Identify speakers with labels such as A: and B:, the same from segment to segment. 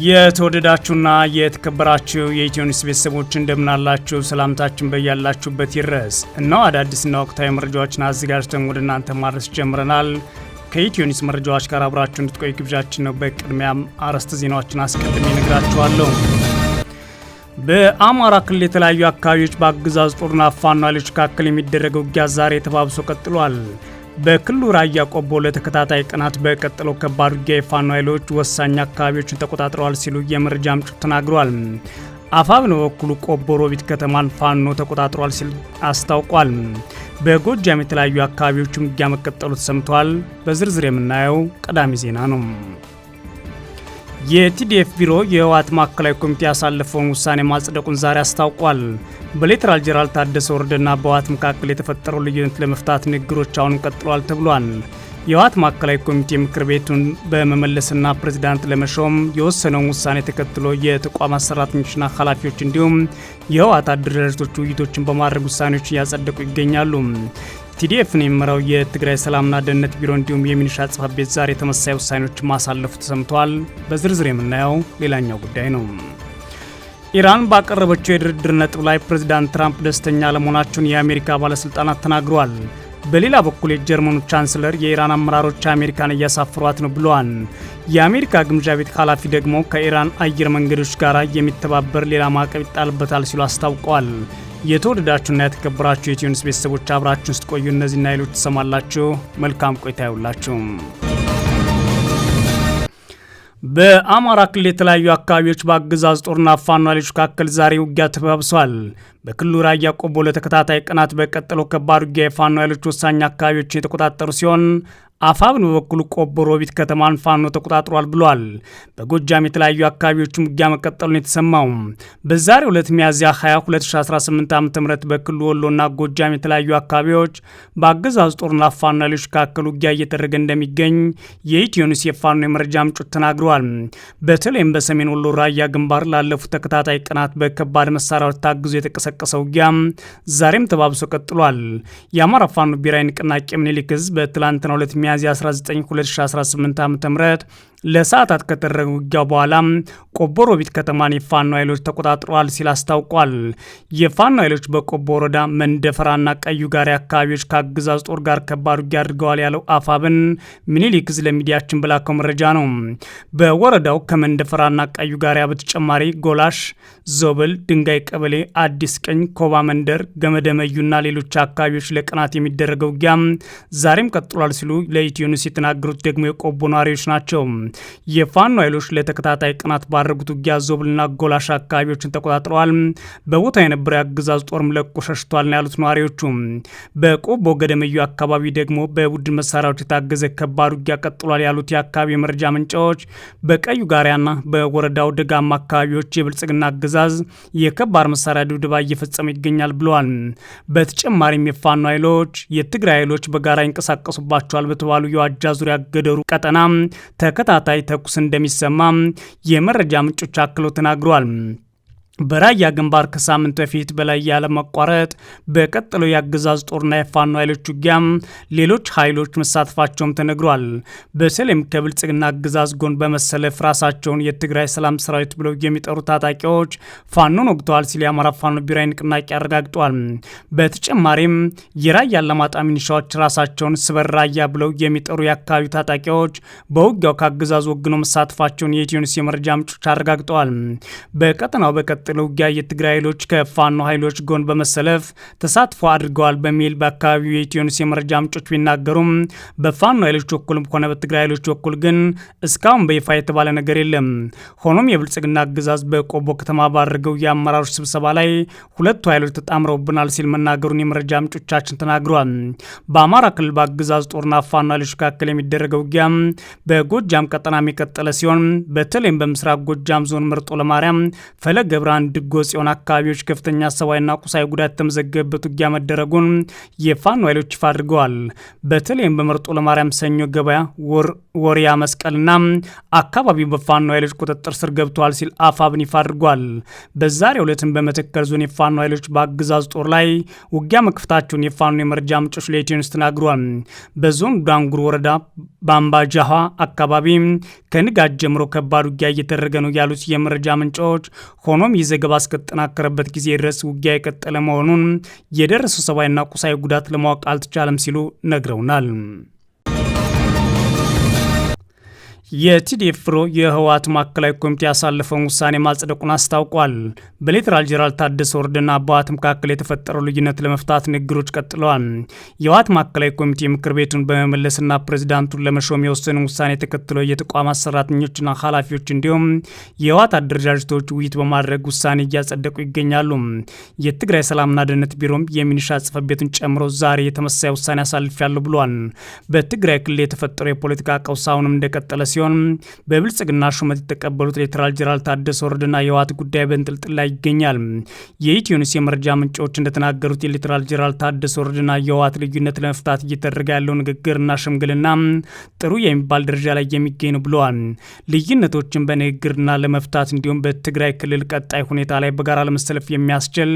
A: የተወደዳችሁና የተከበራችሁ የኢትዮኒውስ ቤተሰቦች እንደምናላችሁ ሰላምታችን በያላችሁበት ይድረስ። እነሆ አዳዲስና ወቅታዊ መረጃዎችን አዘጋጅተን ወደ እናንተ ማድረስ ጀምረናል። ከኢትዮኒውስ መረጃዎች ጋር አብራችሁ እንድትቆዩ ግብዣችን ነው። በቅድሚያም አርዕስተ ዜናዎችን አስቀድሜ እነግራችኋለሁ። በአማራ ክልል የተለያዩ አካባቢዎች በአገዛዙ ጦርና ፋኖ ኃይሎች መካከል የሚደረገው ውጊያ ዛሬ ተባብሶ ቀጥሏል። በክልሉ ራያ ቆቦ ለተከታታይ ቀናት በቀጠለው ከባድ ውጊያ የፋኖ ኃይሎች ወሳኝ አካባቢዎችን ተቆጣጥረዋል ሲሉ የመረጃ ምንጮች ተናግረዋል። አፋብኃ በበኩሉ ቆቦ ሮቢት ከተማን ፋኖ ተቆጣጥሯል ሲል አስታውቋል። በጎጃም የተለያዩ አካባቢዎችም ውጊያ መቀጠሉ ተሰምቷል። በዝርዝር የምናየው ቀዳሚ ዜና ነው። የቲዲኤፍ ቢሮ የህወሓት ማዕከላዊ ኮሚቴ ያሳለፈውን ውሳኔ ማጽደቁን ዛሬ አስታውቋል። በሌተናል ጄኔራል ታደሰ ወረደና በህወሓት መካከል የተፈጠረው ልዩነት ለመፍታት ንግግሮች አሁንም ቀጥለዋል ተብሏል። የህወሓት ማዕከላዊ ኮሚቴ ምክር ቤቱን በመመለስና ፕሬዝዳንት ለመሾም የወሰነውን ውሳኔ ተከትሎ የተቋማት ሰራተኞችና ኃላፊዎች እንዲሁም የህወሓት አደረጃጀቶች ውይይቶችን በማድረግ ውሳኔዎች እያጸደቁ ይገኛሉ። ቲዲኤፍን የሚመራው የትግራይ ሰላምና ደህንነት ቢሮ እንዲሁም የሚኒሻ ጽሕፈት ቤት ዛሬ ተመሳሳይ ውሳኔዎች ማሳለፉ ተሰምቷል። በዝርዝር የምናየው ሌላኛው ጉዳይ ነው። ኢራን ባቀረበችው የድርድር ነጥብ ላይ ፕሬዝዳንት ትራምፕ ደስተኛ ለመሆናቸውን የአሜሪካ ባለስልጣናት ተናግረዋል። በሌላ በኩል የጀርመኑ ቻንስለር የኢራን አመራሮች አሜሪካን እያሳፈሯት ነው ብለዋል። የአሜሪካ ግምጃ ቤት ኃላፊ ደግሞ ከኢራን አየር መንገዶች ጋር የሚተባበር ሌላ ማዕቀብ ይጣልበታል ሲሉ አስታውቀዋል። የተወደዳችሁና የተከበራችሁ የኢትዮኒውስ ቤተሰቦች አብራችሁን ስትቆዩ እነዚህና ሌሎች ትሰማላችሁ። መልካም ቆይታ ይሁንላችሁ። በአማራ ክልል የተለያዩ አካባቢዎች በአገዛዙ ጦርና ፋኖ ኃይሎች መካከል ዛሬ ውጊያ ተባብሷል። በክልሉ ራያ ቆቦ ለተከታታይ ቀናት በቀጠለው ከባድ ውጊያ የፋኖ ኃይሎች ወሳኝ አካባቢዎችን የተቆጣጠሩ ሲሆን አፋብኃ በበኩሉ ቆቦ ሮቢት ከተማን ፋኖ ተቆጣጥሯል ብሏል። በጎጃም የተለያዩ አካባቢዎችም ውጊያ መቀጠሉን የተሰማው በዛሬው ዕለት ሚያዝያ 20 2018 ዓ.ም በክልሉ ወሎና ጎጃም የተለያዩ አካባቢዎች በአገዛዙ ጦርና ፋኖ ኃይሎች መካከል ውጊያ እየተደረገ እንደሚገኝ የኢትዮኒውስ የፋኖ የመረጃ ምንጮች ተናግረዋል። በተለይም በሰሜን ወሎ ራያ ግንባር ላለፉት ተከታታይ ቀናት በከባድ መሳሪያዎች ታግዞ የተቀሰቀሰው ውጊያ ዛሬም ተባብሶ ቀጥሏል። የአማራ ፋኖ ብሔራዊ ንቅናቄ ምኒልክ ህዝብ በትላንትናው ዕለት ሚያዝያ 19 2018 ዓ.ም ለሰዓታት ከተደረገ ውጊያ በኋላ ቆቦ ሮቢት ከተማን የፋኖ ኃይሎች ተቆጣጥረዋል ሲል አስታውቋል። የፋኖ ኃይሎች በቆቦ ወረዳ መንደፈራና ቀዩ ጋሪ አካባቢዎች ከአገዛዙ ጦር ጋር ከባድ ውጊያ አድርገዋል ያለው አፋብኃ ምኒልክ ለሚዲያችን በላከው መረጃ ነው። በወረዳው ከመንደፈራና ቀዩ ጋሪያ በተጨማሪ ጎላሽ፣ ዞብል፣ ድንጋይ ቀበሌ፣ አዲስ ቀኝ፣ ኮባ መንደር፣ ገመደመዩና ሌሎች አካባቢዎች ለቀናት የሚደረገው ውጊያ ዛሬም ቀጥሏል ሲሉ ለኢትዮኒውስ የተናገሩት ደግሞ የቆቦ ነዋሪዎች ናቸው። የፋኖ ኃይሎች ለተከታታይ ቀናት ባደረጉት ውጊያ ዞብልና ጎላሽ አካባቢዎችን ተቆጣጥረዋል። በቦታ የነበረው የአገዛዙ ጦርም ለቆ ሸሽቷል ነው ያሉት ነዋሪዎቹ። በቆቦ ገደመዩ አካባቢ ደግሞ በቡድን መሳሪያዎች የታገዘ ከባድ ውጊያ ቀጥሏል ያሉት የአካባቢ የመረጃ ምንጮች በቀዩ ጋሪያና በወረዳው ደጋማ አካባቢዎች የብልጽግና አገዛዝ የከባድ መሳሪያ ድብደባ እየፈጸመ ይገኛል ብለዋል። በተጨማሪም የፋኖ ኃይሎች የትግራይ ኃይሎች በጋራ ይንቀሳቀሱባቸዋል በተባሉ የዋጃ ዙሪያ ገደሩ ቀጠና ተከታታይ ተኩስ እንደሚሰማ የመረጃ ምንጮች አክለው ተናግረዋል። በራያ ግንባር ከሳምንት በፊት በላይ ያለ መቋረጥ በቀጠለው የአገዛዝ ጦርና የፋኖ ኃይሎች ውጊያ ሌሎች ኃይሎች መሳተፋቸውም ተነግሯል። በተለይም ከብልጽግና አገዛዝ ጎን በመሰለፍ ራሳቸውን የትግራይ ሰላም ሰራዊት ብለው የሚጠሩ ታጣቂዎች ፋኖን ወግተዋል ሲል የአማራ ፋኖ ብሔራዊ ንቅናቄ አረጋግጧል። በተጨማሪም የራያ አላማጣ ሚኒሻዎች ራሳቸውን ስበር ራያ ብለው የሚጠሩ የአካባቢው ታጣቂዎች በውጊያው ከአገዛዙ ወግነው መሳተፋቸውን የኢትዮኒውስ የመረጃ ምንጮች አረጋግጠዋል። በቀጠናው ውጊያ የትግራይ ኃይሎች ከፋኖ ኃይሎች ጎን በመሰለፍ ተሳትፎ አድርገዋል በሚል በአካባቢው የኢትዮኒውስ የመረጃ ምንጮች ቢናገሩም በፋኖ ኃይሎች በኩልም ሆነ በትግራይ ኃይሎች በኩል ግን እስካሁን በይፋ የተባለ ነገር የለም። ሆኖም የብልጽግና አገዛዝ በቆቦ ከተማ ባደረገው የአመራሮች ስብሰባ ላይ ሁለቱ ኃይሎች ተጣምረውብናል ሲል መናገሩን የመረጃ ምንጮቻችን ተናግረዋል። በአማራ ክልል በአገዛዝ ጦርና ፋኖ ኃይሎች መካከል የሚደረገው ውጊያ በጎጃም ቀጠና የቀጠለ ሲሆን በተለይም በምስራቅ ጎጃም ዞን መርጦ ለማርያም፣ ፈለገ ብርሃን፣ በአንድ ጎጽ የሆኑ አካባቢዎች ከፍተኛ ሰብአዊና ቁሳዊ ጉዳት የተመዘገበበት ውጊያ መደረጉን የፋኖ ኃይሎች ይፋ አድርገዋል። በተለይም በመርጦ ለማርያም፣ ሰኞ ገበያ፣ ወሪያ መስቀልና አካባቢው በፋኖ ኃይሎች ቁጥጥር ስር ገብተዋል ሲል አፋብን ይፋ አድርጓል። በዛሬው ዕለትም በመተከል ዞን የፋኖ ኃይሎች በአገዛዝ ጦር ላይ ውጊያ መክፈታቸውን የፋኖ የመረጃ ምንጮች ለኢትዮ ኒውስ ተናግረዋል። በዞን ዳንጉር ወረዳ በአምባጃሃ አካባቢ ከንጋት ጀምሮ ከባድ ውጊያ እየተደረገ ነው ያሉት የመረጃ ምንጮች፣ ሆኖም ይህ ዘገባ እስከተጠናከረበት ጊዜ ድረስ ውጊያ የቀጠለ መሆኑን የደረሰው ሰብአዊና ቁሳዊ ጉዳት ለማወቅ አልተቻለም ሲሉ ነግረውናል። የቲዲኤፍ የህወሓት ማዕከላዊ ኮሚቴ ያሳለፈውን ውሳኔ ማጽደቁን አስታውቋል። በሌተናል ጄኔራል ታደሰ ወረደና በህወሓት መካከል የተፈጠረው ልዩነት ለመፍታት ንግግሮች ቀጥለዋል። የህወሓት ማዕከላዊ ኮሚቴ ምክር ቤቱን በመመለስና ፕሬዚዳንቱን ለመሾም የወሰኑ ውሳኔ ተከትሎ የተቋማት ሰራተኞችና ኃላፊዎች እንዲሁም የህወሓት አደረጃጀቶች ውይይት በማድረግ ውሳኔ እያጸደቁ ይገኛሉ። የትግራይ ሰላምና ደህንነት ቢሮም የሚኒሻ ጽሕፈት ቤቱን ጨምሮ ዛሬ የተመሳሳይ ውሳኔ አሳልፌያለሁ ብሏል። በትግራይ ክልል የተፈጠረው የፖለቲካ ቀውስ አሁንም እንደቀጠለ ሲሆን በብልጽግና ሹመት የተቀበሉት ሌተናል ጄኔራል ታደሰ ወረደና የህወሓት ጉዳይ በእንጥልጥል ላይ ይገኛል። የኢትዮ ኒውስ የመረጃ ምንጮች እንደተናገሩት የሌተናል ጄኔራል ታደሰ ወረደና የህወሓት ልዩነት ለመፍታት እየተደረገ ያለው ንግግርና ሽምግልና ጥሩ የሚባል ደረጃ ላይ የሚገኝ ነው ብለዋል። ልዩነቶችን በንግግርና ለመፍታት እንዲሁም በትግራይ ክልል ቀጣይ ሁኔታ ላይ በጋራ ለመሰለፍ የሚያስችል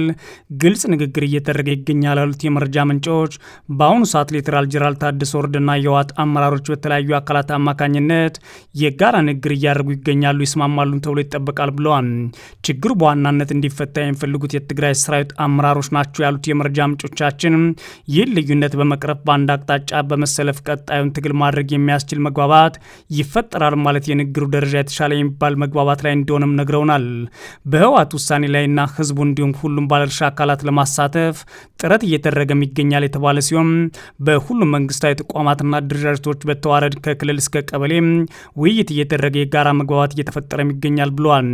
A: ግልጽ ንግግር እየተደረገ ይገኛል ያሉት የመረጃ ምንጮች በአሁኑ ሰዓት ሌተናል ጄኔራል ታደሰ ወረደና የህወሓት አመራሮች በተለያዩ አካላት አማካኝነት የጋራ ንግግር እያደረጉ ይገኛሉ፣ ይስማማሉ ተብሎ ይጠበቃል ብለዋል። ችግሩ በዋናነት እንዲፈታ የሚፈልጉት የትግራይ ሰራዊት አመራሮች ናቸው ያሉት የመረጃ ምንጮቻችን ይህን ልዩነት በመቅረፍ በአንድ አቅጣጫ በመሰለፍ ቀጣዩን ትግል ማድረግ የሚያስችል መግባባት ይፈጠራል ማለት የንግግሩ ደረጃ የተሻለ የሚባል መግባባት ላይ እንደሆነም ነግረውናል። በህወሓት ውሳኔ ላይና ህዝቡ እንዲሁም ሁሉም ባለድርሻ አካላት ለማሳተፍ ጥረት እየተደረገም ይገኛል የተባለ ሲሆን በሁሉም መንግስታዊ ተቋማትና አደረጃጀቶች በተዋረድ ከክልል እስከ ቀበሌ ውይይት እየተደረገ የጋራ መግባባት እየተፈጠረም ይገኛል ብለዋል።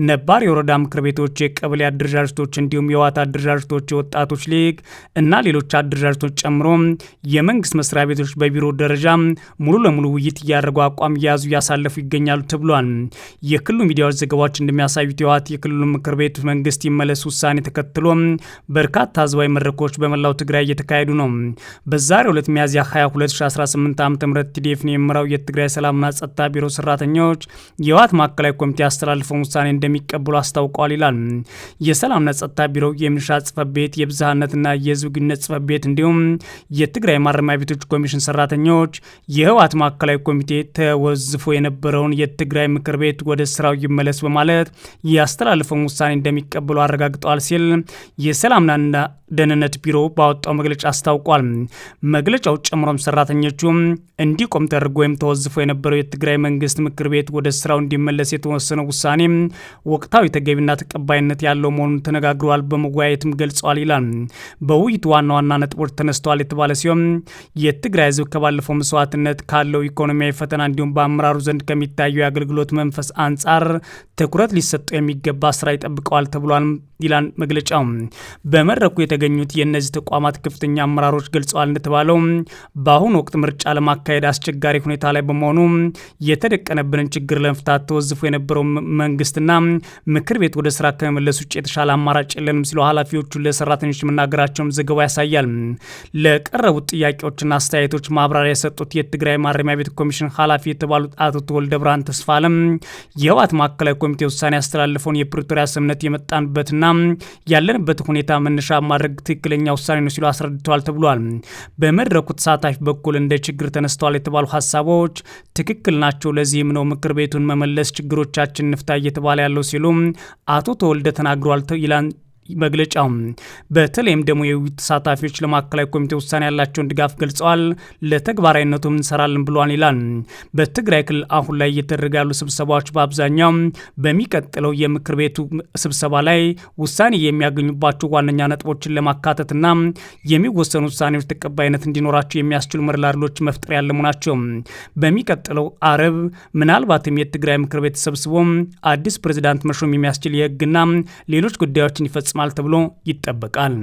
A: ነባር የወረዳ ምክር ቤቶች፣ የቀበሌ አደረጃጀቶች እንዲሁም የህወሓት አደረጃጀቶች፣ የወጣቶች ሊግ እና ሌሎች አደረጃጀቶች ጨምሮ የመንግስት መስሪያ ቤቶች በቢሮ ደረጃ ሙሉ ለሙሉ ውይይት እያደረጉ አቋም እየያዙ እያሳለፉ ይገኛሉ ተብሏል። የክልሉ ሚዲያዎች ዘገባዎች እንደሚያሳዩት የህወሓት የክልሉ ምክር ቤት መንግስት ይመለስ ውሳኔ ተከትሎ በርካታ ህዝባዊ መድረኮች በመላው ትግራይ እየተካሄዱ ነው። በዛሬው ዕለት ሚያዝያ 22 2018 ዓ.ም ቲዲኤፍን የሚመራው የትግራይ ሰላምና ጸጥታ ቢሮ ሰራተኞች የህወሓት ማዕከላዊ ኮሚቴ ያስተላልፈውን ውሳኔ እንደሚቀበሉ አስታውቀዋል ይላል። የሰላምና ጸጥታ ቢሮ የሚኒሻ ጽሕፈት ቤት፣ የብዝሃነትና የህዝብ ግንኙነት ጽሕፈት ቤት እንዲሁም የትግራይ ማረሚያ ቤቶች ኮሚሽን ሰራተኞች የህወሓት ማዕከላዊ ኮሚቴ ተወዝፎ የነበረውን የትግራይ ምክር ቤት ወደ ስራው ይመለስ በማለት ያስተላልፈውን ውሳኔ እንደሚቀበሉ አረጋግጠዋል ሲል የሰላምና ደህንነት ቢሮ ባወጣው መግለጫ አስታውቋል። መግለጫው ጨምሮም ሰራተኞቹ እንዲቆም ተደርጎ ወይም ተወዝፎ የነበረው የትግራይ መንግስት ምክር ቤት ወደ ስራው እንዲመለስ የተወሰነው ውሳኔ ወቅታዊ ተገቢና ተቀባይነት ያለው መሆኑን ተነጋግረዋል፣ በመወያየትም ገልጸዋል ይላል። በውይይቱ ዋና ዋና ነጥቦች ተነስተዋል የተባለ ሲሆን የትግራይ ህዝብ ከባለፈው መስዋዕትነት ካለው ኢኮኖሚያዊ ፈተና እንዲሁም በአመራሩ ዘንድ ከሚታየው የአገልግሎት መንፈስ አንጻር ትኩረት ሊሰጠው የሚገባ ስራ ይጠብቀዋል ተብሏል ይላል መግለጫው። በመድረኩ የተገኙት የእነዚህ ተቋማት ከፍተኛ አመራሮች ገልጸዋል እንደተባለው በአሁኑ ወቅት ምርጫ ለማካሄድ አስቸጋሪ ሁኔታ ላይ በመሆኑ የተደቀነብንን ችግር ለመፍታት ተወዝፎ የነበረው መንግስትና ምክር ቤት ወደ ስራ ከመመለስ ውጭ የተሻለ አማራጭ የለንም ሲሉ ኃላፊዎቹ ለሰራተኞች መናገራቸውን ዘገባ ያሳያል። ለቀረቡት ጥያቄዎችና አስተያየቶች ማብራሪያ የሰጡት የትግራይ ማረሚያ ቤት ኮሚሽን ኃላፊ የተባሉት አቶ ተወልደ ብርሃን ተስፋለም የህወሓት ማዕከላዊ ኮሚቴ ውሳኔ ያስተላለፈውን የፕሪቶሪያ ስምምነት የመጣንበትና ያለንበት ሁኔታ መነሻ ማድረግ ትክክለኛ ውሳኔ ነው ሲሉ አስረድተዋል ተብሏል። በመድረኩ ተሳታፊ በኩል እንደ ችግር ተነስተዋል የተባሉ ሀሳቦች ትክክል ናቸው፣ ለዚህም ነው ምክር ቤቱን መመለስ ችግሮቻችን ንፍታ እየተባለ ያለው ሲሉ አቶ ተወልደ ተናግረዋል ይላል መግለጫው። በተለይም ደግሞ የውይይት ተሳታፊዎች ለማዕከላዊ ኮሚቴ ውሳኔ ያላቸውን ድጋፍ ገልጸዋል፣ ለተግባራዊነቱም እንሰራለን ብሏል ይላል። በትግራይ ክልል አሁን ላይ እየተደረጉ ያሉ ስብሰባዎች በአብዛኛው በሚቀጥለው የምክር ቤቱ ስብሰባ ላይ ውሳኔ የሚያገኙባቸው ዋነኛ ነጥቦችን ለማካተትና የሚወሰኑ ውሳኔዎች ተቀባይነት እንዲኖራቸው የሚያስችሉ መርላድሎች መፍጠር ያለሙ ናቸው። በሚቀጥለው አርብ ምናልባትም የትግራይ ምክር ቤት ተሰብስቦ አዲስ ፕሬዝዳንት መሾም የሚያስችል የህግና ሌሎች ጉዳዮችን ይፈጽማል ተብሎ ይጠበቃል።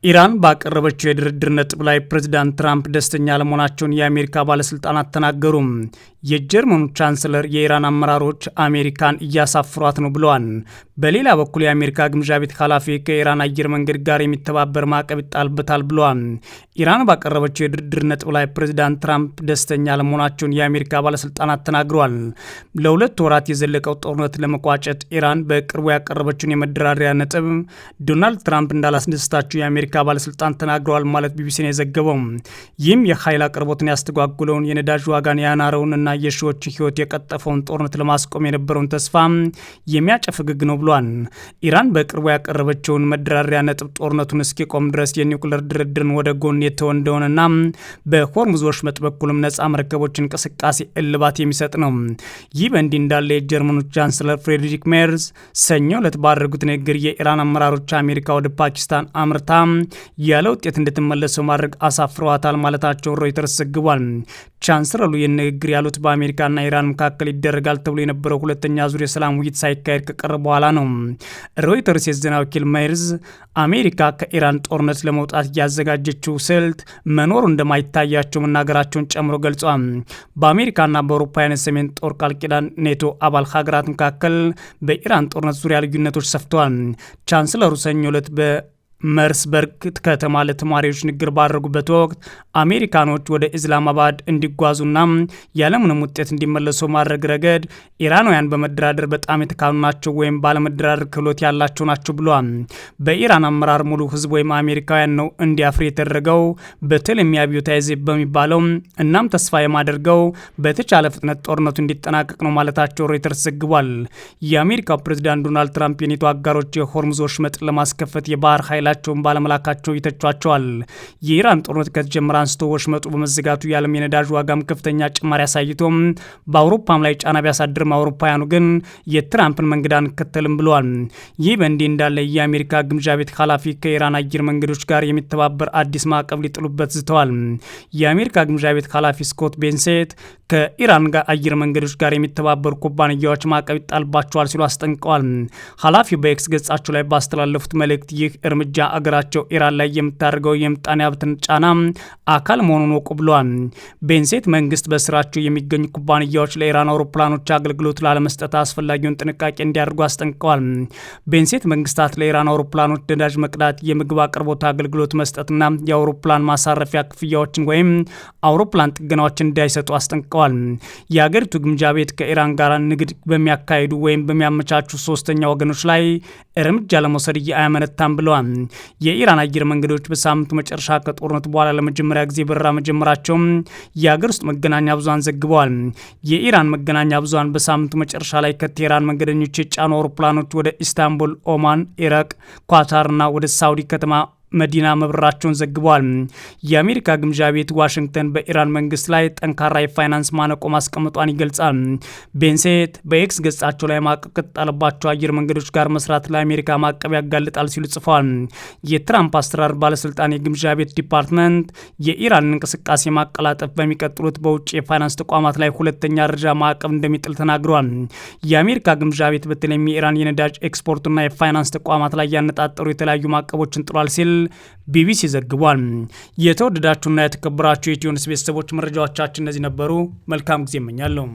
A: ኢራን ባቀረበችው የድርድር ነጥብ ላይ ፕሬዚዳንት ትራምፕ ደስተኛ ለመሆናቸውን የአሜሪካ ባለስልጣናት ተናገሩ። የጀርመኑ ቻንስለር የኢራን አመራሮች አሜሪካን እያሳፍሯት ነው ብለዋል። በሌላ በኩል የአሜሪካ ግምጃ ቤት ኃላፊ ከኢራን አየር መንገድ ጋር የሚተባበር ማዕቀብ ይጣልበታል ብለዋል። ኢራን ባቀረበችው የድርድር ነጥብ ላይ ፕሬዚዳንት ትራምፕ ደስተኛ ለመሆናቸውን የአሜሪካ ባለስልጣናት ተናግረዋል። ለሁለት ወራት የዘለቀው ጦርነት ለመቋጨት ኢራን በቅርቡ ያቀረበችውን የመደራደሪያ ነጥብ ዶናልድ ትራምፕ እንዳላስደስታቸው የአሜሪካ ባለስልጣን ተናግረዋል ማለት ቢቢሲ ነው የዘገበው። ይህም የኃይል አቅርቦትን ያስተጓጉለውን የነዳጅ ዋጋን ያናረውን እና የሺዎች ህይወት የቀጠፈውን ጦርነት ለማስቆም የነበረውን ተስፋ የሚያጨፈግግ ነው ብሏል። ኢራን በቅርቡ ያቀረበችውን መደራደሪያ ነጥብ ጦርነቱን እስኪቆም ድረስ የኒውክሌር ድርድርን ወደ ጎን የተወ እንደሆነና በሆርሙዝ ወሽመጥ በኩልም ነጻ መርከቦች እንቅስቃሴ እልባት የሚሰጥ ነው። ይህ በእንዲህ እንዳለ የጀርመኑ ቻንስለር ፍሬድሪክ ሜርዝ ሰኞ ዕለት ባደረጉት ንግግር የኢራን አመራሮች አሜሪካ ወደ ፓኪስታን አምርታ ያለ ውጤት እንድትመለሰው ማድረግ አሳፍረዋታል ማለታቸውን ሮይተርስ ዘግቧል። ቻንስለሩ ይህን ንግግር ያሉት በአሜሪካና ኢራን መካከል ይደረጋል ተብሎ የነበረው ሁለተኛ ዙር የሰላም ውይይት ሳይካሄድ ከቀረ በኋላ ነው። ሮይተርስ የዜና ወኪል ሜርዝ አሜሪካ ከኢራን ጦርነት ለመውጣት ያዘጋጀችው ስልት መኖሩ እንደማይታያቸው መናገራቸውን ጨምሮ ገልጿል። በአሜሪካና በአውሮፓውያን የሰሜን ጦር ቃል ኪዳን ኔቶ አባል ሀገራት መካከል በኢራን ጦርነት ዙሪያ ልዩነቶች ሰፍተዋል። ቻንስለሩ ሰኞ ዕለት መርስበርግ ከተማ ለተማሪዎች ንግግር ባደረጉበት ወቅት አሜሪካኖች ወደ ኢስላማባድ እንዲጓዙና ያለምንም ውጤት እንዲመለሱ ማድረግ ረገድ ኢራናውያን በመደራደር በጣም የተካኑ ናቸው ወይም ባለመደራደር ክህሎት ያላቸው ናቸው ብለዋል። በኢራን አመራር ሙሉ ህዝብ ወይም አሜሪካውያን ነው እንዲያፍር የተደረገው በተለይም አብዮታዊ ዘብ በሚባለው እናም ተስፋ የማደርገው በተቻለ ፍጥነት ጦርነቱ እንዲጠናቀቅ ነው ማለታቸው ሮይተርስ ዘግቧል። የአሜሪካው ፕሬዝዳንት ዶናልድ ትራምፕ የኔቶ አጋሮች የሆርሙዝ ወሽመጥ ለማስከፈት የባህር ኃይል ባለመላካቸው ይተቿቸዋል። የኢራን ጦርነት ከተጀመረ አንስቶ ወሽመጡ በመዘጋቱ የዓለም የነዳጅ ዋጋም ከፍተኛ ጭማሪ አሳይቶም በአውሮፓም ላይ ጫና ቢያሳድርም አውሮፓውያኑ ግን የትራምፕን መንገድ አንከተልም ብለዋል። ይህ በእንዲህ እንዳለ የአሜሪካ ግምጃ ቤት ኃላፊ ከኢራን አየር መንገዶች ጋር የሚተባበር አዲስ ማዕቀብ ሊጥሉበት ዝተዋል። የአሜሪካ ግምጃ ቤት ኃላፊ ስኮት ቤንሴት ከኢራን ጋር አየር መንገዶች ጋር የሚተባበሩ ኩባንያዎች ማዕቀብ ይጣልባቸዋል ሲሉ አስጠንቅቀዋል። ኃላፊው በኤክስ ገጻቸው ላይ ባስተላለፉት መልእክት ይህ እርምጃ አገራቸው ኢራን ላይ የምታደርገው የምጣኔ ሀብትን ጫና አካል መሆኑን ወቁ ብለዋል። ቤንሴት መንግስት በስራቸው የሚገኙ ኩባንያዎች ለኢራን አውሮፕላኖች አገልግሎት ላለመስጠት አስፈላጊውን ጥንቃቄ እንዲያደርጉ አስጠንቅቀዋል። ቤንሴት መንግስታት ለኢራን አውሮፕላኖች ነዳጅ መቅዳት፣ የምግብ አቅርቦት አገልግሎት መስጠትና የአውሮፕላን ማሳረፊያ ክፍያዎችን ወይም አውሮፕላን ጥገናዎችን እንዳይሰጡ አስጠንቅቀዋል። የሀገሪቱ ግምጃ ቤት ከኢራን ጋር ንግድ በሚያካሂዱ ወይም በሚያመቻቹ ሶስተኛ ወገኖች ላይ እርምጃ ለመውሰድ አያመነታም ብለዋል። የኢራን አየር መንገዶች በሳምንቱ መጨረሻ ከጦርነቱ በኋላ ለመጀመሪያ ጊዜ በረራ መጀመራቸውም የሀገር ውስጥ መገናኛ ብዙሃን ዘግበዋል። የኢራን መገናኛ ብዙሃን በሳምንቱ መጨረሻ ላይ ከቴህራን መንገደኞች የጫኑ አውሮፕላኖች ወደ ኢስታንቡል፣ ኦማን፣ ኢራቅ፣ ኳታርና ወደ ሳውዲ ከተማ መዲና መብረራቸውን ዘግበዋል። የአሜሪካ ግምጃ ቤት ዋሽንግተን በኢራን መንግስት ላይ ጠንካራ የፋይናንስ ማነቆ ማስቀመጧን ይገልጻል። ቤንሴት በኤክስ ገጻቸው ላይ ማዕቀብ ከተጣለባቸው አየር መንገዶች ጋር መስራት ለአሜሪካ ማዕቀብ ያጋልጣል ሲሉ ጽፈዋል። የትራምፕ አስተዳደር ባለስልጣን የግምጃ ቤት ዲፓርትመንት የኢራንን እንቅስቃሴ ማቀላጠፍ በሚቀጥሉት በውጭ የፋይናንስ ተቋማት ላይ ሁለተኛ ደረጃ ማዕቀብ እንደሚጥል ተናግረዋል። የአሜሪካ ግምጃ ቤት በተለይም የኢራን የነዳጅ ኤክስፖርትና የፋይናንስ ተቋማት ላይ ያነጣጠሩ የተለያዩ ማዕቀቦችን ጥሏል ሲል ቢቢሲ ዘግቧል። የተወደዳችሁና የተከበራችሁ የኢትዮ ኒውስ ቤተሰቦች መረጃዎቻችን እነዚህ ነበሩ። መልካም ጊዜ እመኛለሁ።